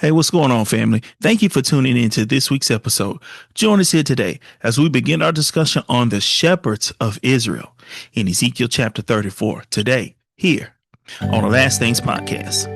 Hey, what's going on, family? Thank you for tuning in to this week's episode. Join us here today as we begin our discussion on the shepherds of Israel in Ezekiel chapter 34. Today, here on the Last Things podcast.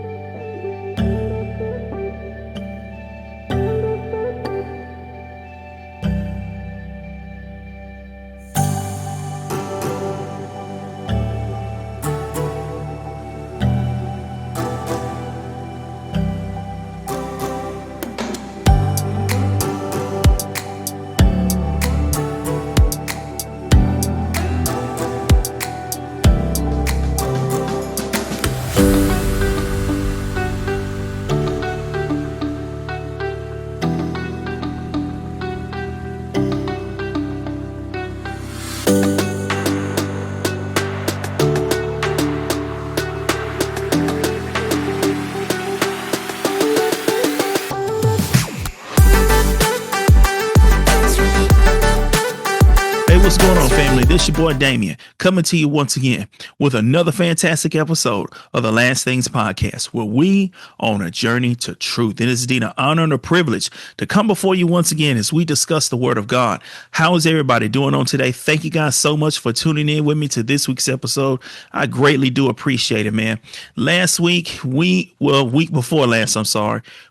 What's going on, family? This your boy Damien coming to you once again with another fantastic episode of the Last Things podcast, where we on a journey to truth. It is indeed an honor and a privilege to come before you once again as we discuss the Word of God. How is everybody doing on today? Thank you guys so much for tuning in with me to this week's episode. I greatly do appreciate it, man. Week before last,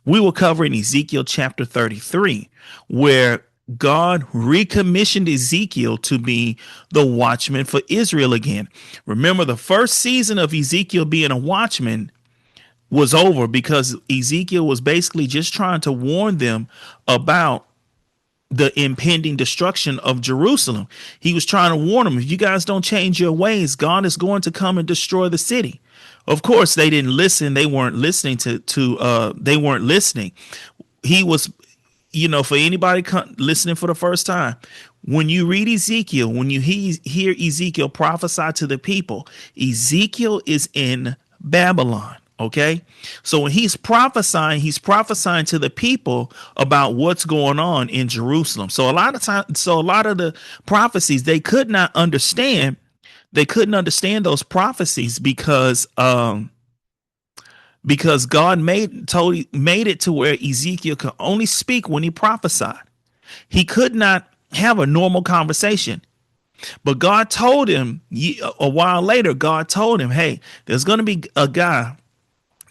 we were covering Ezekiel chapter 33, where God recommissioned Ezekiel to be the watchman for Israel again. Remember, the first season of Ezekiel being a watchman was over because Ezekiel was basically just trying to warn them about the impending destruction of Jerusalem. He was trying to warn them, if you guys don't change your ways, God is going to come and destroy the city. Of course, they didn't listen. They weren't listening they weren't listening. He was, for anybody listening for the first time, when you read Ezekiel, when you hear Ezekiel prophesy to the people, Ezekiel is in Babylon. Okay. So when he's prophesying to the people about what's going on in Jerusalem. So a lot of the prophecies, they could not understand. They couldn't understand those prophecies because God made it to where Ezekiel could only speak when he prophesied. He could not have a normal conversation. But God told him a while later, God told him, hey, there's going to be a guy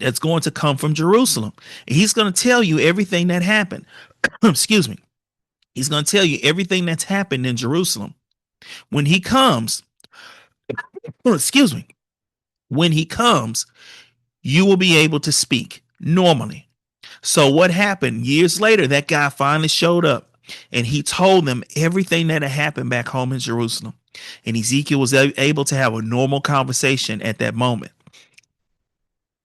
that's going to come from Jerusalem. And he's going to tell you everything that happened. Excuse me. He's going to tell you everything that's happened in Jerusalem. When he comes, when he comes, you will be able to speak normally. So what happened? Years later, that guy finally showed up and he told them everything that had happened back home in Jerusalem. And Ezekiel was able to have a normal conversation at that moment.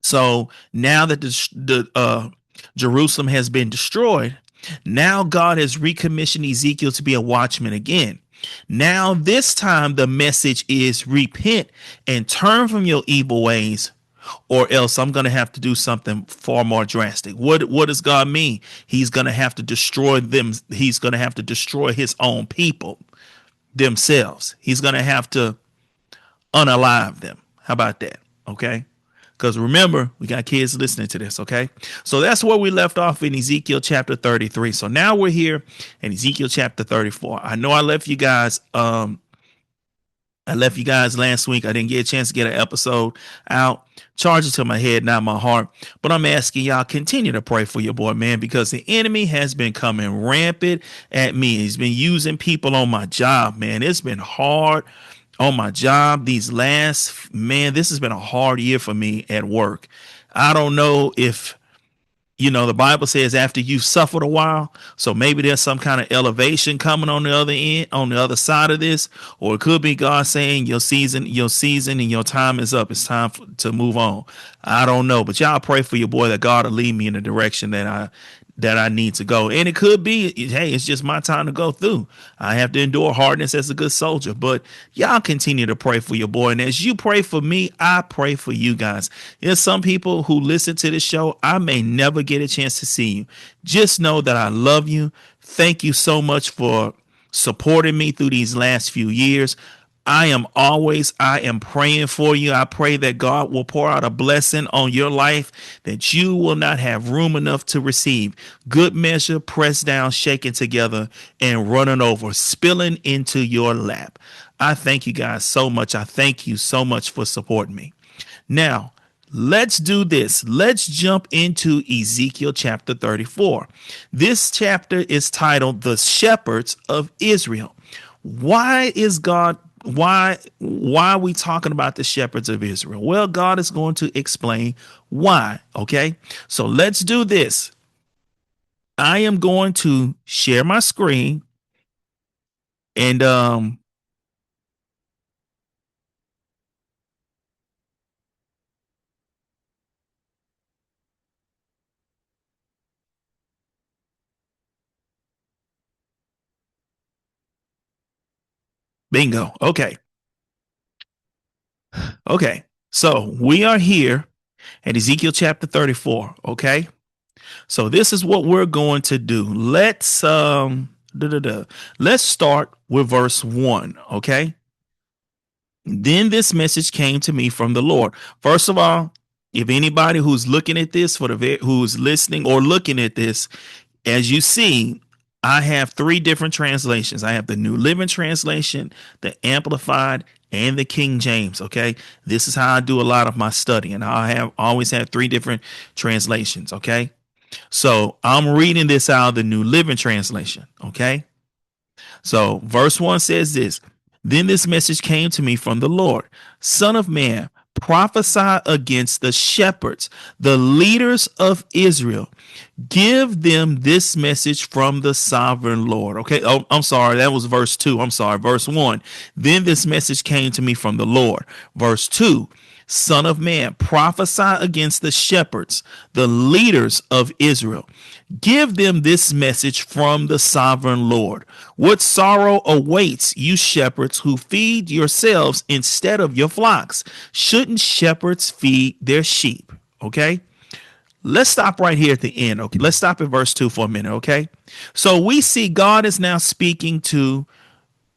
So now that Jerusalem has been destroyed, now God has recommissioned Ezekiel to be a watchman again. Now, this time the message is repent and turn from your evil ways, or else I'm going to have to do something far more drastic. What does God mean? He's going to have to destroy them. He's going to have to destroy his own people themselves. He's going to have to unalive them. How about that? Okay. Because remember, we got kids listening to this. Okay. So that's where we left off in Ezekiel chapter 33. So now we're here in Ezekiel chapter 34. I know I left you guys last week. I didn't get a chance to get an episode out. Charge it to my head, not my heart. But I'm asking y'all, continue to pray for your boy, man, because the enemy has been coming rampant at me. He's been using people on my job, man. It's been hard on my job. This has been a hard year for me at work. I don't know if, the Bible says after you've suffered a while, so maybe there's some kind of elevation coming on the other end, on the other side of this, or it could be God saying your season and your time is up. It's time to move on. I don't know, but y'all pray for your boy that God will lead me in the direction that I need to go. And it could be, hey, it's just my time to go through. I have to endure hardness as a good soldier, but y'all continue to pray for your boy. And as you pray for me, I pray for you guys. There's some people who listen to this show. I may never get a chance to see you. Just know that I love you. Thank you so much for supporting me through these last few years. I am praying for you. I pray that God will pour out a blessing on your life that you will not have room enough to receive. Good measure, pressed down, shaken together, and running over, spilling into your lap. I thank you guys so much. I thank you so much for supporting me. Now, let's do this. Let's jump into Ezekiel chapter 34. This chapter is titled The Shepherds of Israel. Why is God why are we talking about the shepherds of Israel? Well, God is going to explain why, okay? So let's do this. I am going to share my screen and bingo. Okay. Okay. So we are here at Ezekiel chapter 34, okay? So this is what we're going to do. Let's start with verse 1, okay? Then this message came to me from the Lord. First of all, if anybody who's looking at this who's listening or looking at this, as you see, I have three different translations. I have the New Living Translation, the Amplified, and the King James. Okay, this is how I do a lot of my study, and I have always had three different translations. Okay, so I'm reading this out of the New Living Translation. Okay, so verse 1 says this. Then this message came to me from the Lord. Son of man, prophesy against the shepherds, the leaders of Israel. Give them this message from the sovereign Lord. Okay. Oh, I'm sorry. That was verse 2. I'm sorry. Verse 1. Then this message came to me from the Lord. Verse 2. Son of man, prophesy against the shepherds, the leaders of Israel. Give them this message from the sovereign Lord. What sorrow awaits you shepherds who feed yourselves instead of your flocks? Shouldn't shepherds feed their sheep? Okay. Let's stop right here at the end. Okay. Let's stop at verse 2 for a minute. Okay. So we see God is now speaking to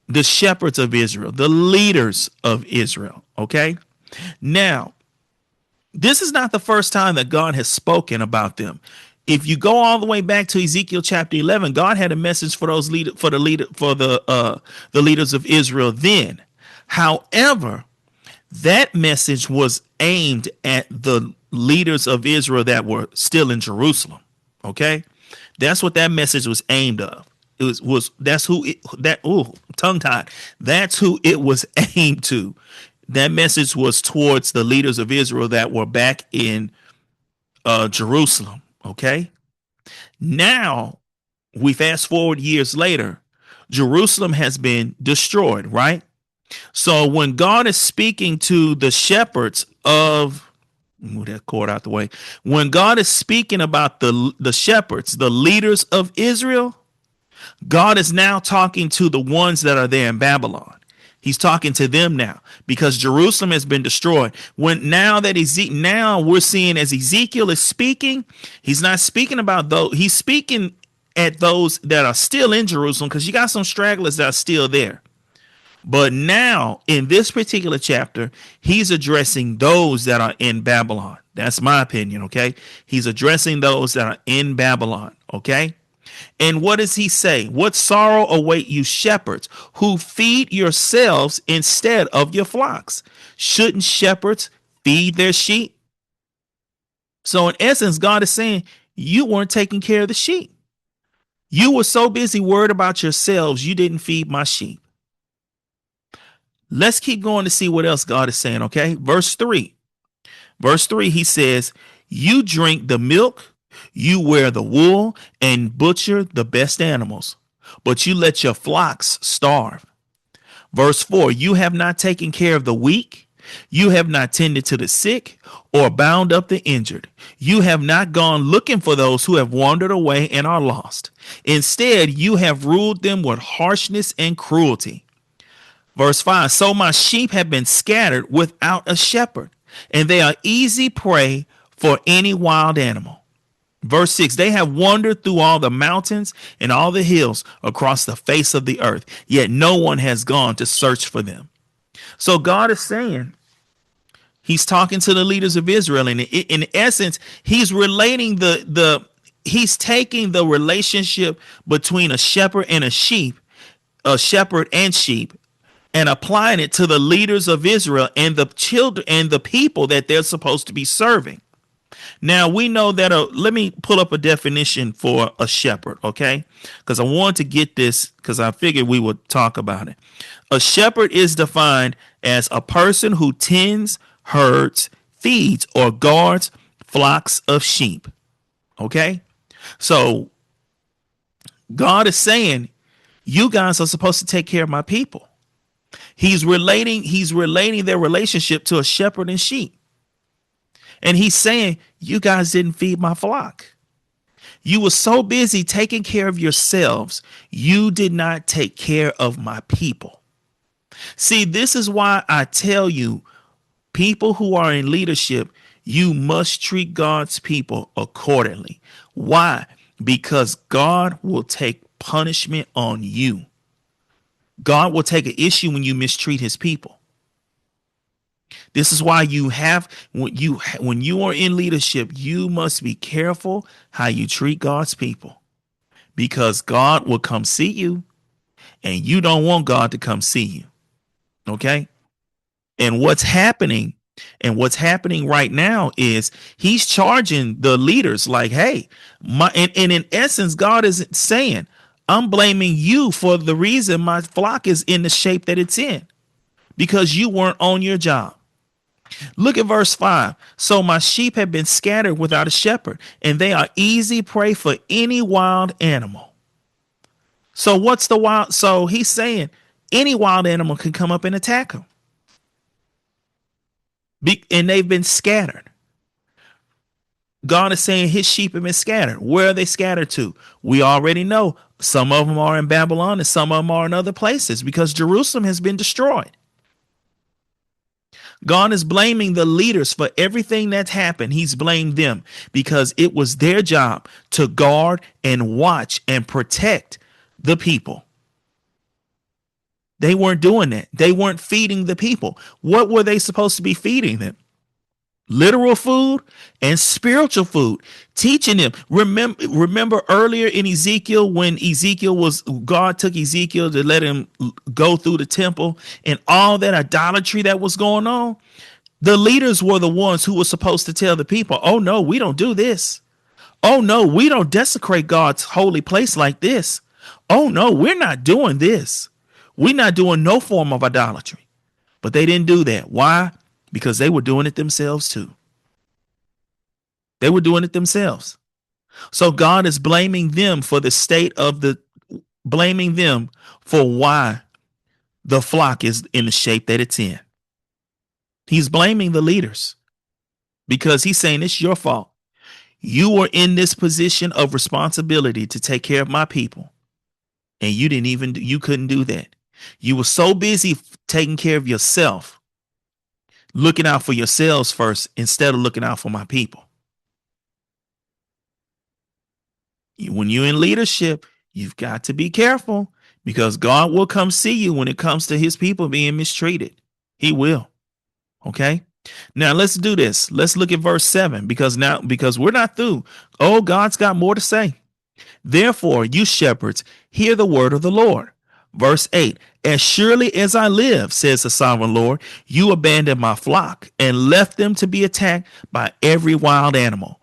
the shepherds of Israel, the leaders of Israel. Okay. Now, this is not the first time that God has spoken about them. If you go all the way back to Ezekiel chapter 11, God had a message for those the leaders of Israel then. However, that message was aimed at the leaders of Israel that were still in Jerusalem. Okay, that's what that message was aimed of. It was that's who it, that tongue tied. That's who it was aimed to. That message was towards the leaders of Israel that were back in Jerusalem. Okay. Now we fast forward years later, Jerusalem has been destroyed, right? So when God is speaking to the shepherds of move that cord out the way, when God is speaking about the shepherds, the leaders of Israel, God is now talking to the ones that are there in Babylon. He's talking to them now because Jerusalem has been destroyed. Now we're seeing as Ezekiel is speaking, he's not speaking about those. He's speaking at those that are still in Jerusalem because you got some stragglers that are still there. But now in this particular chapter, he's addressing those that are in Babylon. That's my opinion. Okay. He's addressing those that are in Babylon. Okay. And what does he say? What sorrow await you shepherds who feed yourselves instead of your flocks? Shouldn't shepherds feed their sheep? So in essence, God is saying you weren't taking care of the sheep. You were so busy worried about yourselves, you didn't feed my sheep. Let's keep going to see what else God is saying. Okay. Verse 3. Verse 3, he says, you drink the milk, you wear the wool, and butcher the best animals, but you let your flocks starve. Verse 4, you have not taken care of the weak, you have not tended to the sick, or bound up the injured. You have not gone looking for those who have wandered away and are lost. Instead, you have ruled them with harshness and cruelty. Verse 5, so my sheep have been scattered without a shepherd, and they are easy prey for any wild animal. Verse 6, they have wandered through all the mountains and all the hills across the face of the earth, yet no one has gone to search for them. So God is saying, he's talking to the leaders of Israel, and in essence, he's relating he's taking the relationship between a shepherd and a shepherd and sheep, and applying it to the leaders of Israel and the children and the people that they're supposed to be serving. Now we know that let me pull up a definition for a shepherd, okay? Because I want to get this because I figured we would talk about it. A shepherd is defined as a person who tends, herds, feeds, or guards flocks of sheep. Okay? So God is saying, you guys are supposed to take care of my people. He's relating their relationship to a shepherd and sheep. And he's saying, you guys didn't feed my flock. You were so busy taking care of yourselves, you did not take care of my people. See, this is why I tell you, people who are in leadership, you must treat God's people accordingly. Why? Because God will take punishment on you. God will take an issue when you mistreat his people. This is why when you are in leadership, you must be careful how you treat God's people, because God will come see you, and you don't want God to come see you. Okay? And what's happening right now is he's charging the leaders like, hey, and in essence, God is saying, I'm blaming you for the reason my flock is in the shape that it's in, because you weren't on your job. Look at verse 5. So my sheep have been scattered without a shepherd, and they are easy prey for any wild animal. So what's the wild? So he's saying any wild animal can come up and attack them. And they've been scattered. God is saying his sheep have been scattered. Where are they scattered to? We already know some of them are in Babylon and some of them are in other places, because Jerusalem has been destroyed. God is blaming the leaders for everything that's happened. He's blamed them because it was their job to guard and watch and protect the people. They weren't doing that. They weren't feeding the people. What were they supposed to be feeding them? Literal food and spiritual food, teaching them. Remember earlier in Ezekiel, when God took Ezekiel to let him go through the temple and all that idolatry that was going on. The leaders were the ones who were supposed to tell the people, oh no, we don't do this. Oh no, we don't desecrate God's holy place like this. Oh no, we're not doing this. We're not doing no form of idolatry. But they didn't do that. Why? Because they were doing it themselves too. They were doing it themselves. So God is blaming them for blaming them for why the flock is in the shape that it's in. He's blaming the leaders because he's saying it's your fault. You were in this position of responsibility to take care of my people, and you couldn't do that. You were so busy taking care of yourself, looking out for yourselves first instead of looking out for my people. When you're in leadership, you've got to be careful, because God will come see you when it comes to his people being mistreated. He will. Okay. Now let's do this. Let's look at verse 7, because we're not through. Oh, God's got more to say. Therefore, you shepherds, hear the word of the Lord. Verse 8, as surely as I live, says the sovereign Lord, you abandoned my flock and left them to be attacked by every wild animal.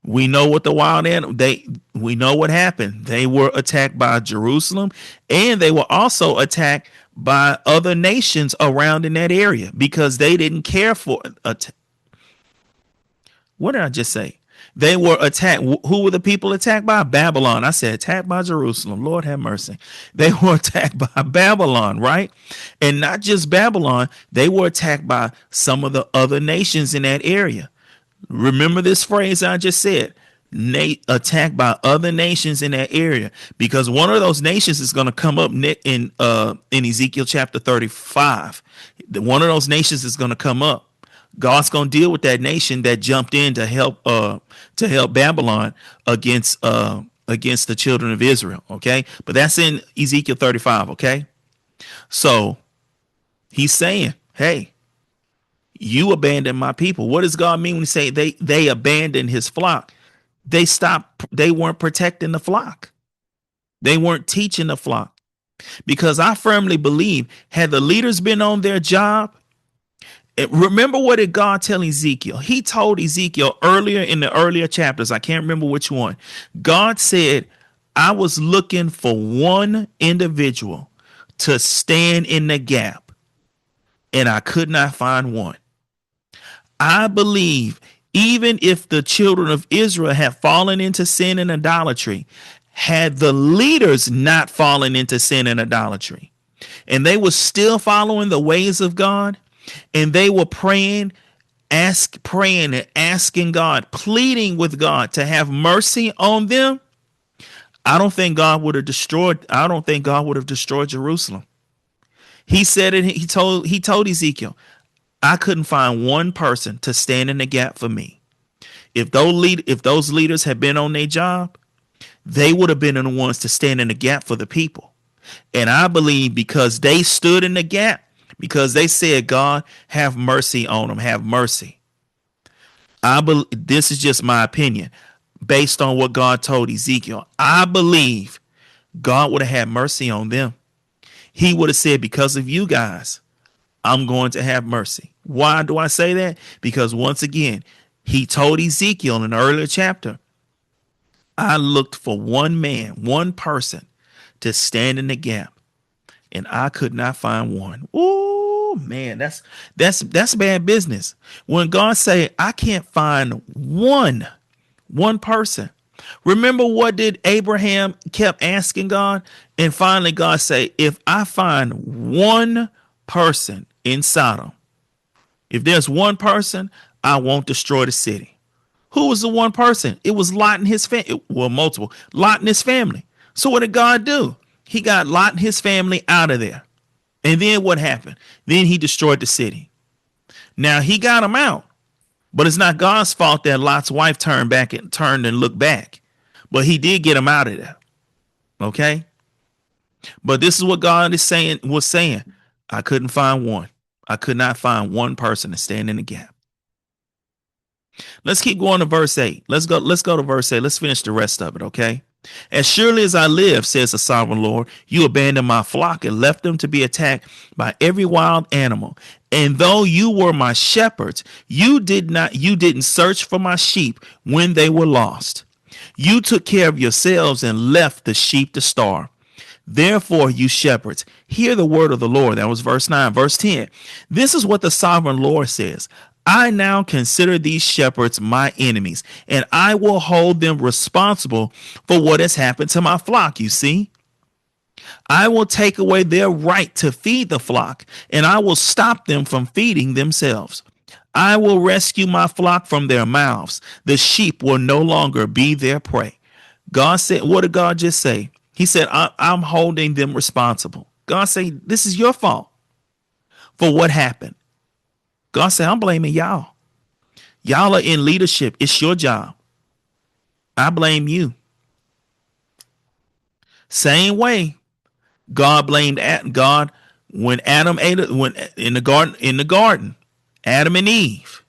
We know what we know what happened. They were attacked by Jerusalem, and they were also attacked by other nations around in that area because they didn't care for what did I just say? They were attacked. Who were the people attacked by? Babylon. I said attacked by Jerusalem. Lord have mercy. They were attacked by Babylon, right? And not just Babylon. They were attacked by some of the other nations in that area. Remember this phrase I just said, attacked by other nations in that area, because one of those nations is going to come up in Ezekiel chapter 35. One of those nations is going to come up. God's going to deal with that nation that jumped in to help Babylon against the children of Israel. Okay, but that's in Ezekiel 35. Okay, so he's saying, hey, you abandoned my people. What does God mean when he say they abandoned his flock? They weren't protecting the flock. They weren't teaching the flock. Because I firmly believe, had the leaders been on their job, remember what did God tell Ezekiel? He told Ezekiel earlier in the earlier chapters, I can't remember which one. God said, I was looking for one individual to stand in the gap, and I could not find one. I believe even if the children of Israel had fallen into sin and idolatry, had the leaders not fallen into sin and idolatry, and they were still following the ways of God, and they were praying and asking God, pleading with God to have mercy on them, I don't think God would have destroyed Jerusalem. He said it, he told Ezekiel, I couldn't find one person to stand in the gap for me. If those leaders had been on their job, they would have been the ones to stand in the gap for the people. And I believe because they stood in the gap, because they said, God, have mercy on them, have mercy. I believe, this is just my opinion, based on what God told Ezekiel. I believe God would have had mercy on them. He would have said, because of you guys, I'm going to have mercy. Why do I say that? Because once again, he told Ezekiel in an earlier chapter, I looked for one man, one person to stand in the gap, and I could not find one. Oh man, that's bad business. When God say, I can't find one person. Remember what did Abraham kept asking God? And finally God say, if I find one person in Sodom, if there's one person, I won't destroy the city. Who was the one person? It was Lot and his family. Well, multiple. Lot and his family. So what did God do? He got Lot and his family out of there. And then what happened? Then he destroyed the city. Now he got them out. But it's not God's fault that Lot's wife turned and looked back. But he did get him out of there. Okay? But this is what God was saying. I couldn't find one. I could not find one person to stand in the gap. Let's keep going to verse 8. Let's go to verse 8. Let's finish the rest of it, okay? As surely as I live, says the sovereign Lord, you abandoned my flock and left them to be attacked by every wild animal. And though you were my shepherds, you didn't search for my sheep when they were lost. You took care of yourselves and left the sheep to starve. Therefore, you shepherds, hear the word of the Lord. That was verse 9. Verse 10. This is what the sovereign Lord says. I now consider these shepherds my enemies, and I will hold them responsible for what has happened to my flock. You see, I will take away their right to feed the flock, and I will stop them from feeding themselves. I will rescue my flock from their mouths. The sheep will no longer be their prey. God said, what did God just say? He said, I'm holding them responsible. God said, this is your fault for what happened. God said, I'm blaming y'all. Y'all are in leadership. It's your job. I blame you. Same way God blamed God when Adam ate when in the garden, Adam and Eve.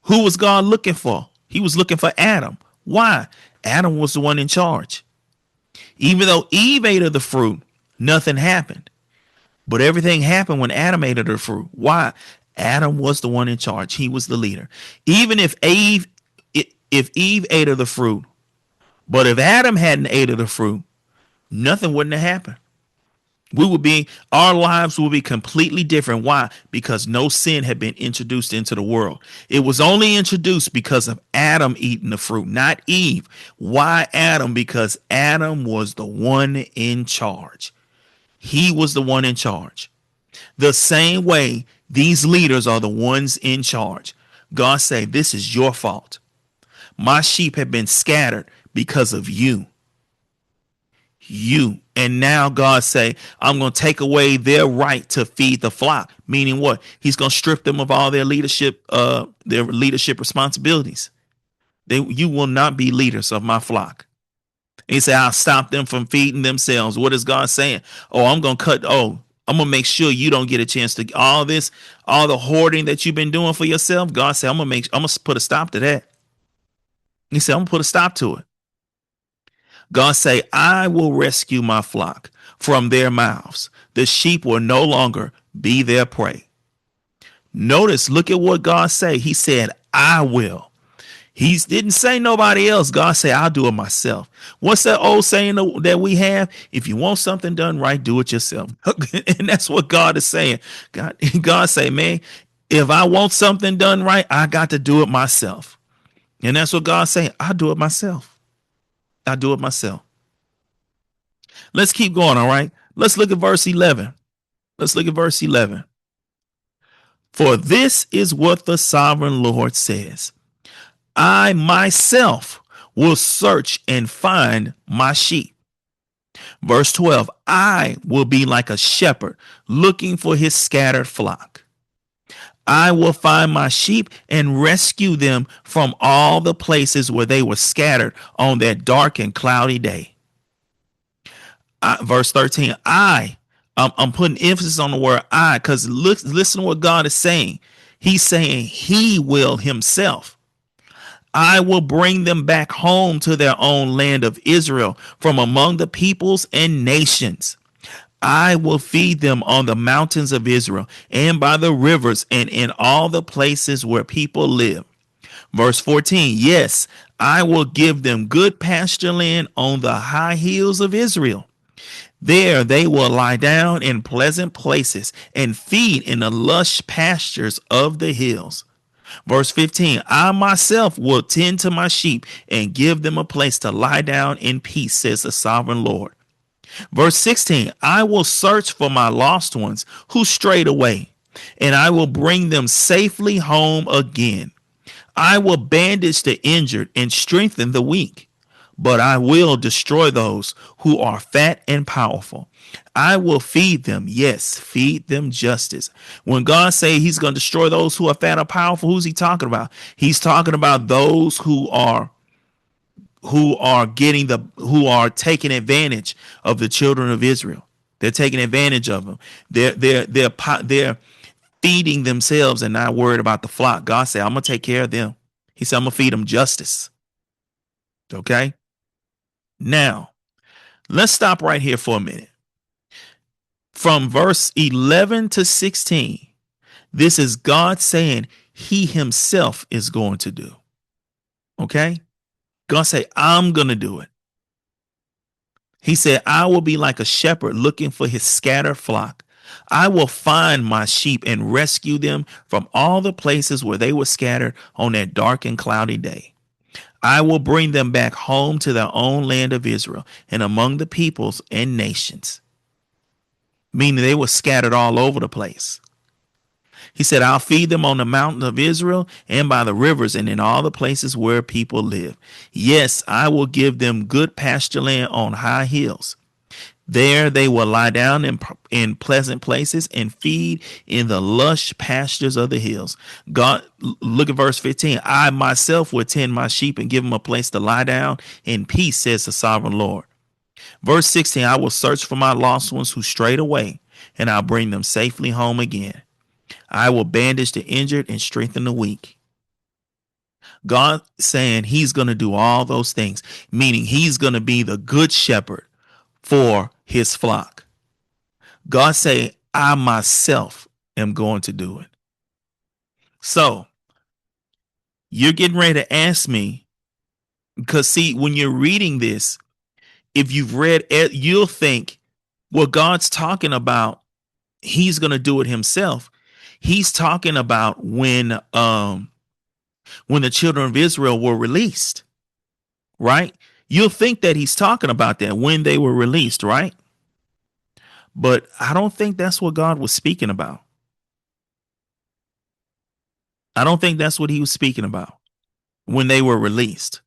Who was God looking for? He was looking for Adam. Why? Adam was the one in charge. Even though Eve ate of the fruit, nothing happened. But everything happened when Adam ate of the fruit. Why? Adam was the one in charge. He was the leader. Even if Eve ate of the fruit, but if Adam hadn't ate of the fruit, nothing wouldn't have happened. Our lives would be completely different. Why? Because no sin had been introduced into the world. It was only introduced because of Adam eating the fruit, not Eve. Why Adam? Because Adam was the one in charge. He was the one in charge. The same way these leaders are the ones in charge. God said, this is your fault. My sheep have been scattered because of you. And now God say, I'm going to take away their right to feed the flock. Meaning what? He's going to strip them of all their leadership responsibilities. You will not be leaders of my flock. And he said, I'll stop them from feeding themselves. What is God saying? Oh, I'm going to cut. Oh, I'm going to make sure you don't get a chance to all this, all the hoarding that you've been doing for yourself. God said, I'm going to put a stop to that. He said, I'm going to put a stop to it. God say, I will rescue my flock from their mouths. The sheep will no longer be their prey. Notice, look at what God say. He said, I will. He didn't say nobody else. God said, I'll do it myself. What's that old saying that we have? If you want something done right, do it yourself. And that's what God is saying. God say, man, if I want something done right, I got to do it myself. And that's what God's saying. I'll do it myself. I'll do it myself. Let's keep going, all right? Let's look at verse 11. Let's look at verse 11. For this is what the sovereign Lord says. I myself will search and find my sheep. Verse 12, I will be like a shepherd looking for his scattered flock. I will find my sheep and rescue them from all the places where they were scattered on that dark and cloudy day. Verse 13, I'm putting emphasis on the word I, because listen to what God is saying. He's saying he will himself. I will bring them back home to their own land of Israel from among the peoples and nations. I will feed them on the mountains of Israel and by the rivers and in all the places where people live. Verse 14, yes, I will give them good pasture land on the high hills of Israel. There they will lie down in pleasant places and feed in the lush pastures of the hills. Verse 15, I myself will tend to my sheep and give them a place to lie down in peace, says the sovereign Lord. Verse 16, I will search for my lost ones who strayed away, and I will bring them safely home again. I will bandage the injured and strengthen the weak, but I will destroy those who are fat and powerful. I will feed them, yes, feed them justice. When God say he's going to destroy those who are fat or powerful, who's he talking about? He's talking about those who are taking advantage of the children of Israel. They're taking advantage of them. They're feeding themselves and not worried about the flock. God said, I'm gonna take care of them. He said, I'm gonna feed them justice. Okay. Now, let's stop right here for a minute. From verse 11 to 16, this is God saying he himself is going to do. Okay. God say, I'm going to do it. He said, I will be like a shepherd looking for his scattered flock. I will find my sheep and rescue them from all the places where they were scattered on that dark and cloudy day. I will bring them back home to their own land of Israel and among the peoples and nations. Meaning they were scattered all over the place. He said, I'll feed them on the mountain of Israel and by the rivers and in all the places where people live. Yes, I will give them good pasture land on high hills. There they will lie down in pleasant places and feed in the lush pastures of the hills. God, look at verse 15. I myself will tend my sheep and give them a place to lie down in peace, says the sovereign Lord. Verse 16, I will search for my lost ones who strayed away, and I'll bring them safely home again. I will bandage the injured and strengthen the weak. God saying he's going to do all those things, meaning he's going to be the good shepherd for his flock. God say, I myself am going to do it. So you're getting ready to ask me, because see, when you're reading this, if you've read it, you'll think, well, God's talking about he's going to do it himself. He's talking about when the children of Israel were released, right? You'll think that he's talking about that when they were released, right? But I don't think that's what God was speaking about. I don't think that's what he was speaking about when they were released.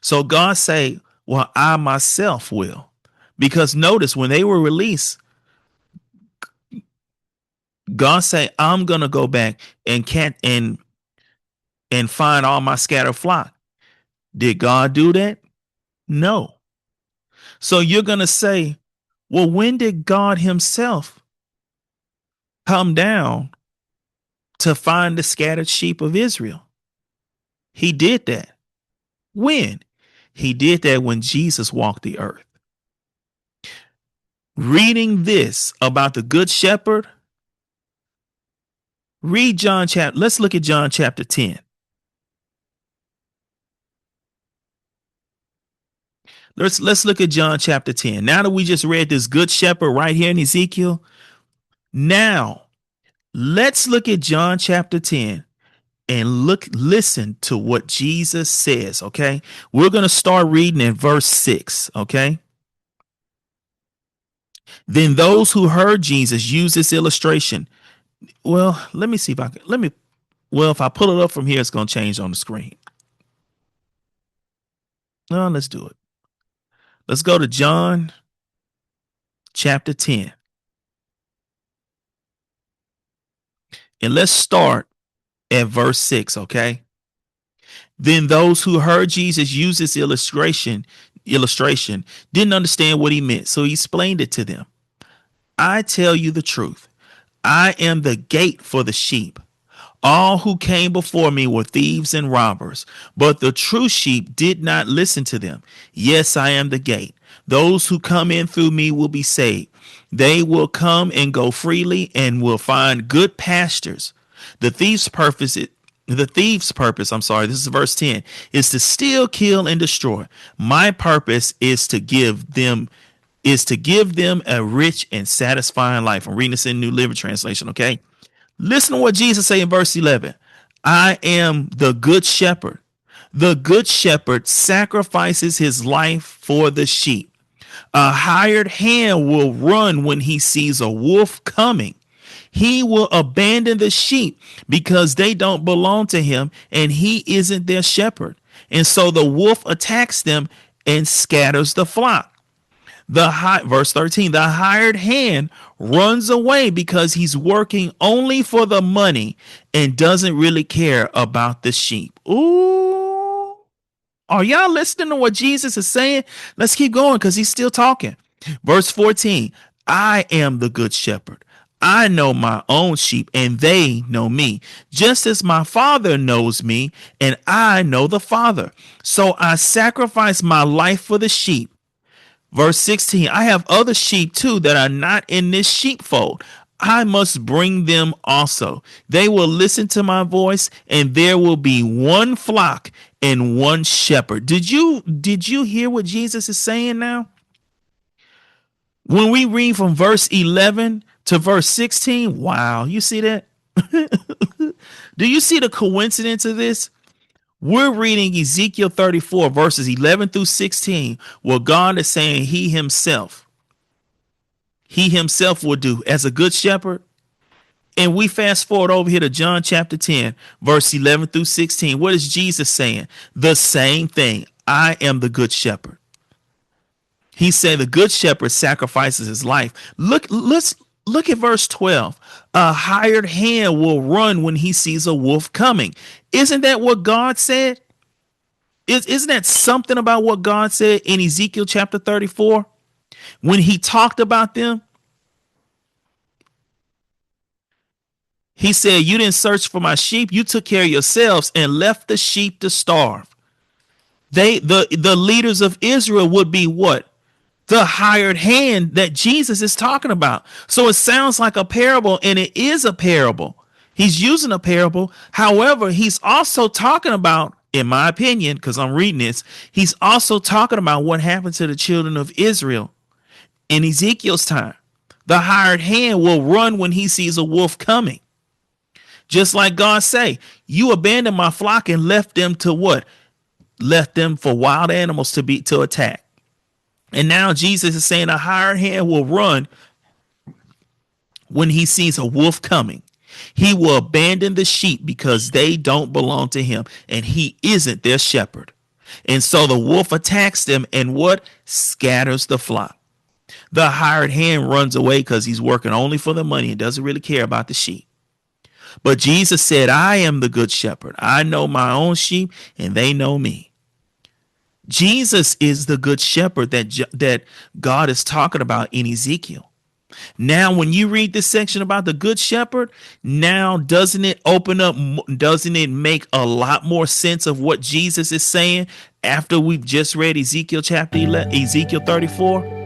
So God say, well, I myself will. Because notice when they were released, God say, I'm going to go back and find all my scattered flock. Did God do that? No. So you're going to say, well, when did God himself come down to find the scattered sheep of Israel. He did that. When? He did that when Jesus walked the earth. Reading this about the good shepherd, read John chapter. Let's look at John chapter 10. Let's look at John chapter 10. Now that we just read this good shepherd right here in Ezekiel, now let's look at John chapter 10 and listen to what Jesus says, okay? We're going to start reading in verse 6, okay? Then those who heard Jesus use this illustration. Well, let me see if I can. Well, if I pull it up from here, it's going to change on the screen. No, let's do it. Let's go to John chapter 10. And let's start at verse 6, okay? Then those who heard Jesus use this illustration didn't understand what he meant, so he explained it to them. I tell you the truth. I am the gate for the sheep. All who came before me were thieves and robbers, but the true sheep did not listen to them. Yes, I am the gate. Those who come in through me will be saved. They will come and go freely and will find good pastures. The thief's purpose, this is verse 10, is to steal, kill, and destroy. My purpose is to give them a rich and satisfying life. I'm reading this in New Living Translation, okay? Listen to what Jesus say in verse 11. I am the good shepherd. The good shepherd sacrifices his life for the sheep. A hired hand will run when he sees a wolf coming. He will abandon the sheep because they don't belong to him and he isn't their shepherd. And so the wolf attacks them and scatters the flock. Verse 13, the hired hand runs away because he's working only for the money and doesn't really care about the sheep. Ooh. Are y'all listening to what Jesus is saying? Let's keep going because he's still talking. Verse 14, I am the good shepherd. I know my own sheep and they know me, just as my Father knows me and I know the Father. So I sacrifice my life for the sheep. Verse 16, I have other sheep too that are not in this sheepfold. I must bring them also. They will listen to my voice, and there will be one flock and one shepherd. Did you hear what Jesus is saying now? When we read from verse 11 to verse 16, wow, you see that? Do you see the coincidence of this? We're reading Ezekiel 34 verses 11 through 16, where God is saying he himself will do as a good shepherd. And we fast forward over here to John chapter 10, verse 11 through 16. What is Jesus saying? The same thing. I am the good shepherd. He said the good shepherd sacrifices his life. Let's look at verse 12. A hired hand will run when he sees a wolf coming. Isn't that what God said? Isn't that something about what God said in Ezekiel chapter 34? When he talked about them, he said, you didn't search for my sheep. You took care of yourselves and left the sheep to starve. The leaders of Israel would be what? The hired hand that Jesus is talking about. So it sounds like a parable, and it is a parable. He's using a parable. However, he's also talking about, in my opinion, because I'm reading this, he's also talking about what happened to the children of Israel in Ezekiel's time. The hired hand will run when he sees a wolf coming. Just like God say, you abandoned my flock and left them to what? Left them for wild animals to attack. And now Jesus is saying a hired hand will run when he sees a wolf coming. He will abandon the sheep because they don't belong to him and he isn't their shepherd. And so the wolf attacks them and what? Scatters the flock. The hired hand runs away because he's working only for the money and doesn't really care about the sheep. But Jesus said, I am the good shepherd. I know my own sheep and they know me. Jesus is the good shepherd that God is talking about in Ezekiel. Now, when you read this section about the good shepherd, now doesn't it open up, doesn't it make a lot more sense of what Jesus is saying after we've just read Ezekiel chapter 11, Ezekiel 34?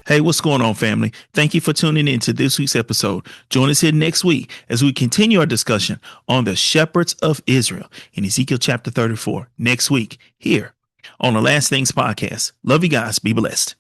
Hey, what's going on, family? Thank you for tuning in to this week's episode. Join us here next week as we continue our discussion on the shepherds of Israel in Ezekiel chapter 34 next week here on the Last Things podcast. Love you guys. Be blessed.